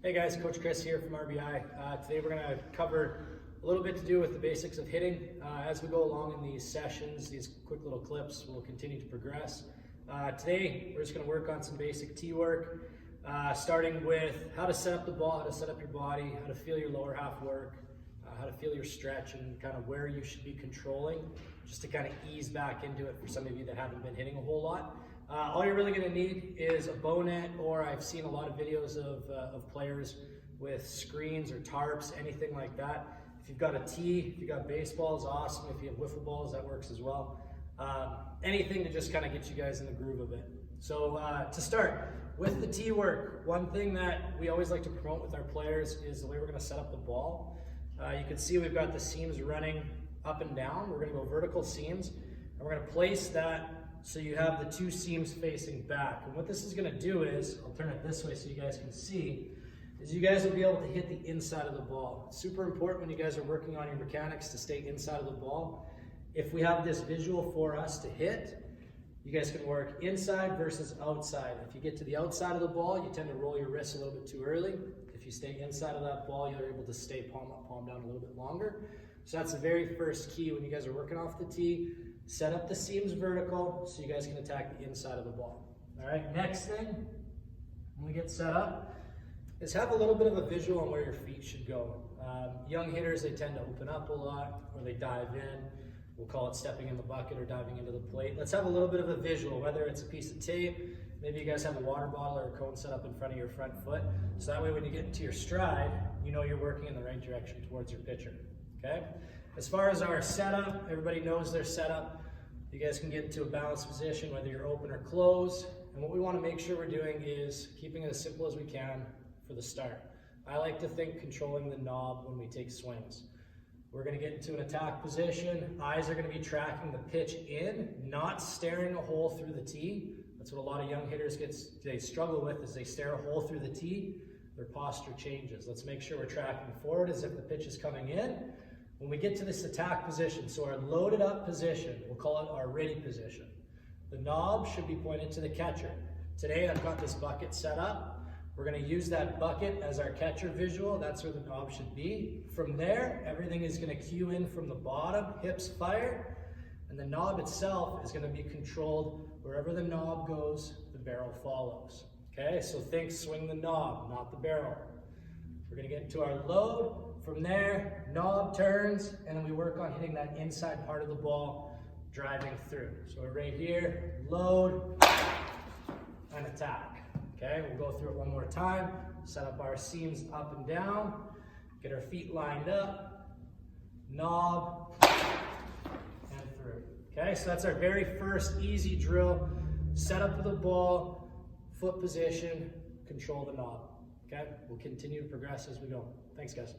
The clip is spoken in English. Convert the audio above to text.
Hey guys, Coach Chris here from RBI. Today we're going to cover a little bit to do with the basics of hitting. As we go along in these sessions, these quick little clips, we'll continue to progress. Today we're just going to work on some basic tee work, starting with how to set up the ball, how to set up your body, how to feel your lower half work, how to feel your stretch, and kind of where you should be controlling, just to kind of ease back into it for some of you that haven't been hitting a whole lot. All you're really going to need is a bow net, or I've seen a lot of videos of players with screens or tarps, anything like that. If you've got a tee, if you've got baseballs, awesome. If you have wiffle balls, that works as well. Anything to just kind of get you guys in the groove of it. So to start, with the tee work, one thing that we always like to promote with our players is the way we're going to set up the ball. You can see we've got the seams running up and down. We're going to go vertical seams, and we're going to place that so you have the two seams facing back. And what this is going to do is, I'll turn it this way so you guys can see, is you guys will be able to hit the inside of the ball. It's super important when you guys are working on your mechanics to stay inside of the ball. If we have this visual for us to hit, you guys can work inside versus outside. If you get to the outside of the ball, you tend to roll your wrists a little bit too early. If you stay inside of that ball, you're able to stay palm up, palm down a little bit longer. So that's the very first key when you guys are working off the tee. Set up the seams vertical so you guys can attack the inside of the ball. All right, next thing, when we get set up, is have a little bit of a visual on where your feet should go. Young hitters, they tend to open up a lot, or they dive in. We'll call it stepping in the bucket or diving into the plate. Let's have a little bit of a visual, whether it's a piece of tape, maybe you guys have a water bottle or a cone set up in front of your front foot. So that way when you get into your stride, you know you're working in the right direction towards your pitcher, okay? As far as our setup, everybody knows their setup. You guys can get into a balanced position, whether you're open or closed. And what we want to make sure we're doing is keeping it as simple as we can for the start. I like to think controlling the knob when we take swings. We're going to get into an attack position. Eyes are going to be tracking the pitch in, not staring a hole through the tee. That's what a lot of young hitters they struggle with, is they stare a hole through the tee. Their posture changes. Let's make sure we're tracking forward as if the pitch is coming in. When we get to this attack position, so our loaded up position, we'll call it our ready position. The knob should be pointed to the catcher. Today I've got this bucket set up. We're going to use that bucket as our catcher visual. That's where the knob should be. From there, everything is going to cue in from the bottom, hips fire, and the knob itself is going to be controlled. Wherever the knob goes, the barrel follows. Okay, so think swing the knob, not the barrel. We're going to get into our load. From there, knob turns, and then we work on hitting that inside part of the ball, driving through. So we're right here, load, and attack. Okay, we'll go through it one more time. Set up our seams up and down, get our feet lined up, knob, and through. Okay, so that's our very first easy drill. Set up of the ball, foot position, control the knob. Okay, we'll continue to progress as we go. Thanks, guys.